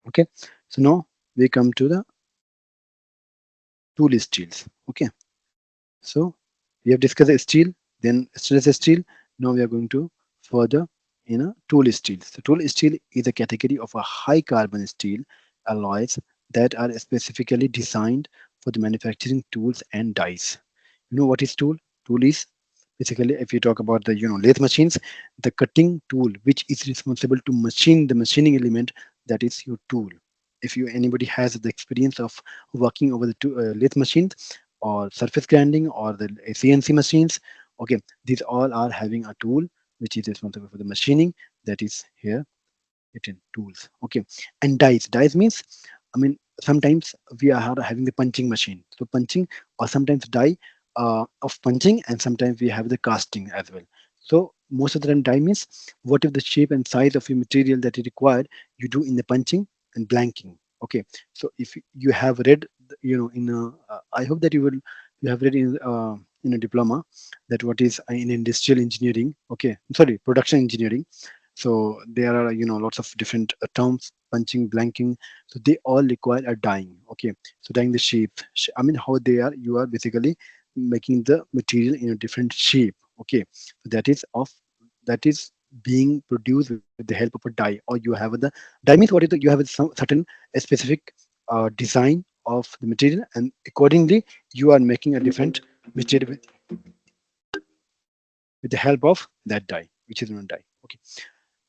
Okay, so now we come to the tool steels. Okay, so we have discussed the steel, then stainless steel. Now we are going to further in a tool steel. So tool steel is a category of a high carbon steel alloys that are specifically designed for the manufacturing tools and dies. You know what is tool? Tool is basically, if you talk about the lathe machines, the cutting tool which is responsible to machine the machining element, that is your tool. If you anybody has the experience of working over the lathe machines or surface grinding or the CNC machines, okay, these all are having a tool which is responsible for the machining, that is here written tools. Okay, and dies means, I mean, sometimes we are having the punching machine, so punching, or sometimes die of punching, and sometimes we have the casting as well. So most of the time die means what if the shape and size of your material that is required, you do in the punching and blanking. Okay, so if you have read in I hope that you have read in a diploma that what is in industrial engineering, okay, sorry, production engineering. So there are lots of different terms, punching, blanking. So they all require a dyeing. Okay, so dyeing the shape. I mean, how they are. You are basically making the material in a different shape. Okay, so that is being produced with the help of a dye, or you have the dye means what is the, you have some certain specific design of the material, and accordingly you are making a different material with the help of that dye, which is known dye. Okay.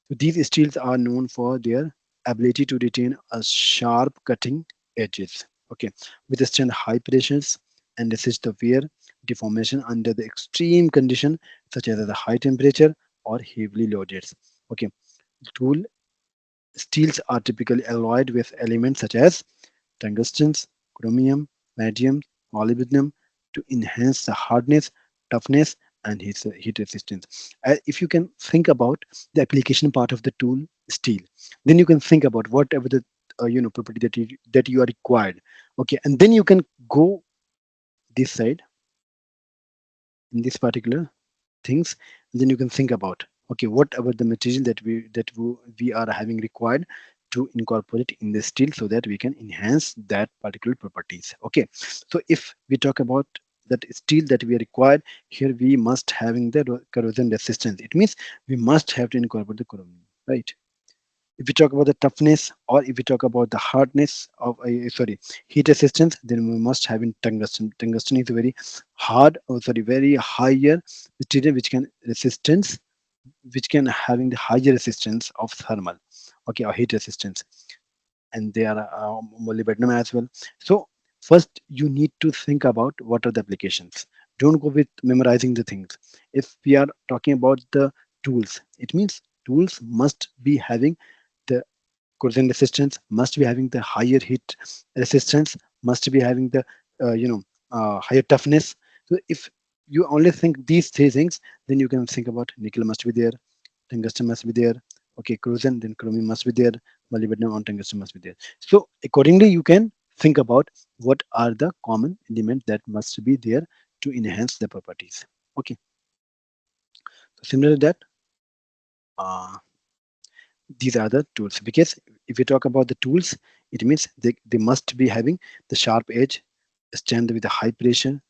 So these steels are known for their ability to retain a sharp cutting edges, okay, withstand high pressures and resist the wear, deformation under the extreme condition such as the high temperature or heavily loaded. Okay, tool steels are typically alloyed with elements such as tungstens, chromium, vanadium, molybdenum to enhance the hardness, toughness, and heat resistance. If you can think about the application part of the tool steel, then you can think about whatever the property that you are required. Okay, and then you can go this side in this particular things, and then you can think about, okay, what about the material we are having required to incorporate in the steel so that we can enhance that particular properties. Okay, so if we talk about that steel that we are required here, we must having the corrosion resistance. It means we must have to incorporate the chromium, right? If we talk about the toughness, or if we talk about the hardness of sorry, heat resistance, then we must have in tungsten. Tungsten is a very hard, or sorry, very higher material which can having the higher resistance of thermal, okay, or heat resistance. And they are molybdenum as well. So first you need to think about what are the applications. Don't go with memorizing the things. If we are talking about the tools, it means tools must be having the corrosion resistance, must be having the higher heat resistance, must be having the higher toughness. So if you only think these three things, then you can think about nickel must be there, tungsten must be there, okay, corrosion, then chromium must be there, molybdenum on tungsten must be there. So accordingly you can think about what are the common elements that must be there to enhance the properties. Okay, so similar to that, uh, these are the tools, because if we talk about the tools, it means they must be having the sharp edge, stand with the high pressure,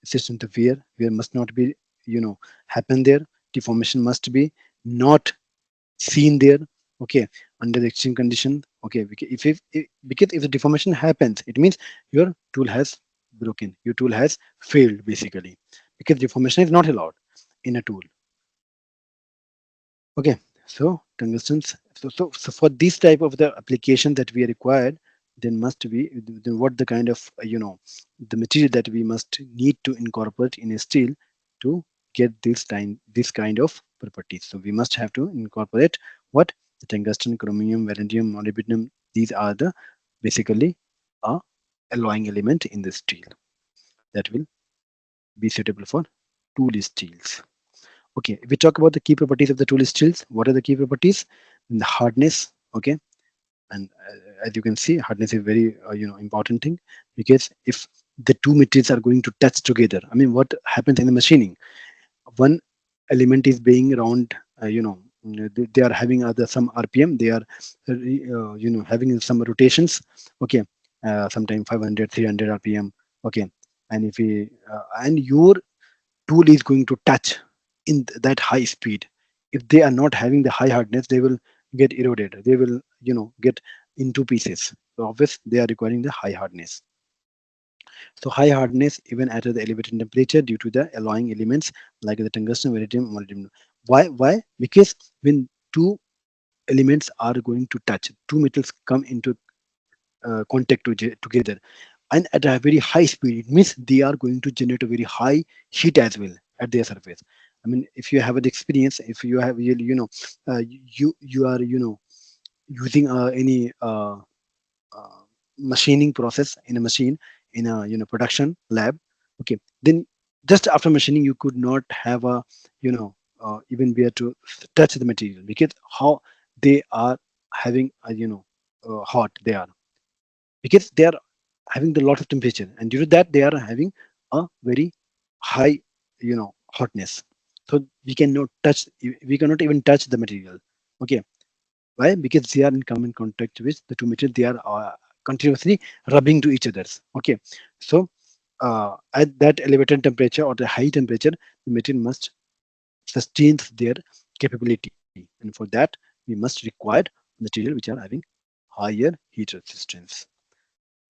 resistant to wear must not be happen there, deformation must be not seen there, okay, under the extreme condition. Okay, because if the deformation happens, it means your tool has broken, your tool has failed basically, because deformation is not allowed in a tool. Okay, so tungstens. So for this type of the application that we are required, then must be, then what the kind of the material that we must need to incorporate in a steel to get this kind of properties. So we must have to incorporate what, the tungsten, chromium, vanadium, molybdenum. These are the basically a alloying element in the steel that will be suitable for tool steels. Okay, if we talk about the key properties of the tool steels, what are the key properties? The hardness, okay, and as you can see, hardness is very important thing, because if the two materials are going to touch together, I mean, what happens in the machining? One element is being round, they are having other some RPM. They are having some rotations. Okay, sometime 500, 300 RPM. Okay, and if we and your tool is going to touch in that high speed. If they are not having the high hardness, they will get eroded. They will get into pieces. So obviously they are requiring the high hardness. So high hardness even at the elevated temperature due to the alloying elements like the tungsten, vanadium, molybdenum. Why? Because when two elements are going to touch, two metals come into contact together, and at a very high speed, it means they are going to generate a very high heat as well at their surface. I mean, if you have the experience, if you have you are using any machining process in a machine in a production lab. Okay, then just after machining you could not have a even be able to touch the material because how they are having a hot they are, because they are having the lot of temperature, and due to that they are having a very high hotness. So we cannot even touch the material. Okay, why? Because they are in common contact with the two materials. They are continuously rubbing to each others. Okay, so at that elevated temperature or the high temperature, the material must sustain their capability, and for that we must require material which are having higher heat resistance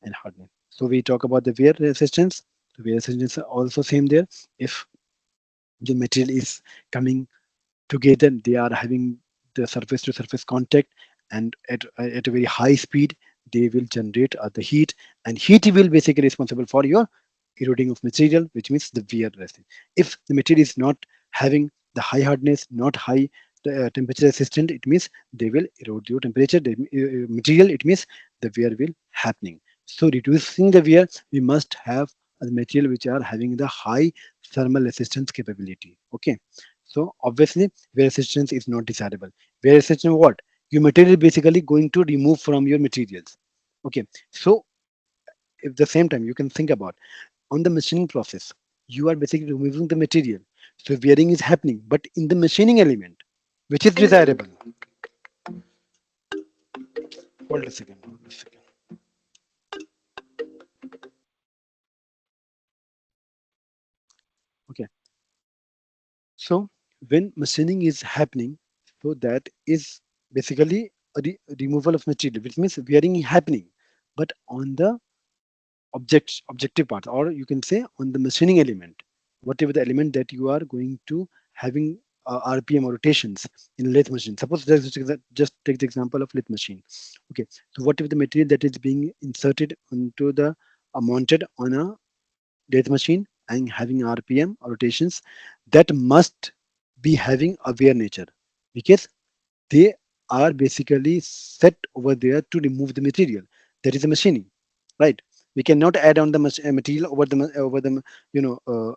and hardness. So we talk about the wear resistance. The wear resistance are also same there. If the material is coming together, they are having the surface to surface contact, and at a very high speed they will generate the heat, and heat will basically responsible for your eroding of material, which means the wear resistance. If the material is not having the high hardness, not high temperature resistant, it means they will erode your temperature material. It means the wear will happening. So reducing the wear, we must have the material which are having the high thermal resistance capability. Okay, so obviously wear resistance is not desirable. Wear resistance what? Your material basically going to remove from your materials. Okay, so at the same time you can think about on the machining process, you are basically removing the material. So wearing is happening, but in the machining element, which is desirable. Hold a second. Hold a second. Okay. So when machining is happening, so that is basically a removal of material, which means wearing is happening, but on the objective part, or you can say on the machining element, whatever the element that you are going to having RPM or rotations in lathe machine. Suppose just take the example of lathe machine. Okay, so whatever the material that is being inserted into the mounted on a lathe machine and having RPM or rotations, that must be having a wear nature, because they are basically set over there to remove the material. That is a machining, right? We cannot add on the material over the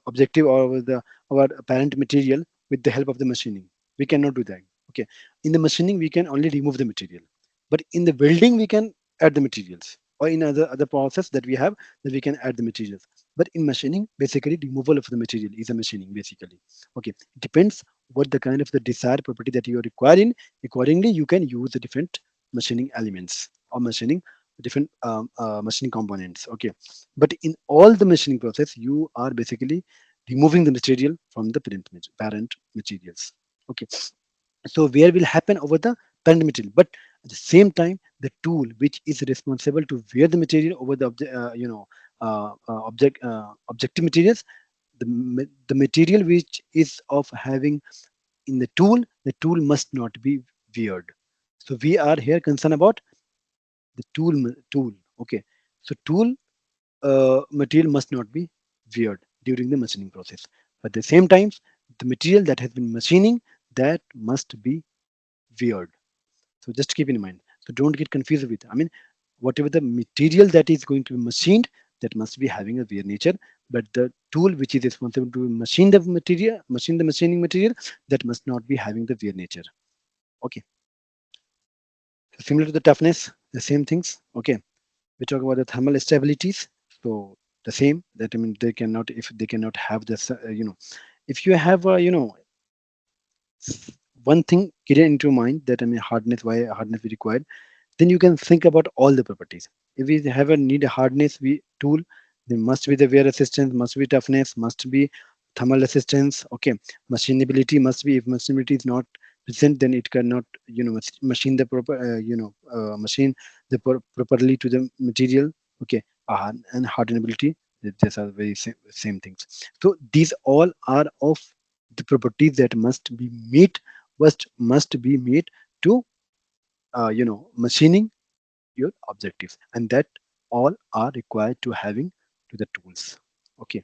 objective or over the our parent material with the help of the machining. We cannot do that. Okay, in the machining we can only remove the material, but in the welding we can add the materials, or in other process that we have, that we can add the materials. But in machining, basically removal of the material is a machining basically. Okay, it depends what the kind of the desired property that you are requiring. Accordingly you can use the different machining elements or machining different machining components. Okay, but in all the machining process you are basically removing the material from the parent materials. Okay, so wear will happen over the parent material, but at the same time the tool which is responsible to wear the material over the objective materials, the material which is of having in the tool must not be weird. So we are here concerned about the tool. Okay, so tool material must not be weird during the machining process. But at the same time, the material that has been machining, that must be weird. So just keep in mind. So don't get confused with. I mean, whatever the material that is going to be machined, that must be having a wear nature. But the tool which is responsible to machine the machining material, that must not be having the wear nature. Okay. So similar to the toughness, the same things. Okay. We talk about the thermal stabilities. So the same, that I mean they cannot, if they cannot have this if you have one thing clear into mind that I mean hardness, why hardness we required, then you can think about all the properties. If we have a need a hardness we tool, then must be the wear resistance, must be toughness, must be thermal resistance. Okay, machinability must be. If machinability is not present, then it cannot machine the proper machine the properly to the material. Okay, and hardenability. These are very same things. So these all are of the properties that must be met, must be met to machining your objectives, and that all are required to having to the tools. Okay,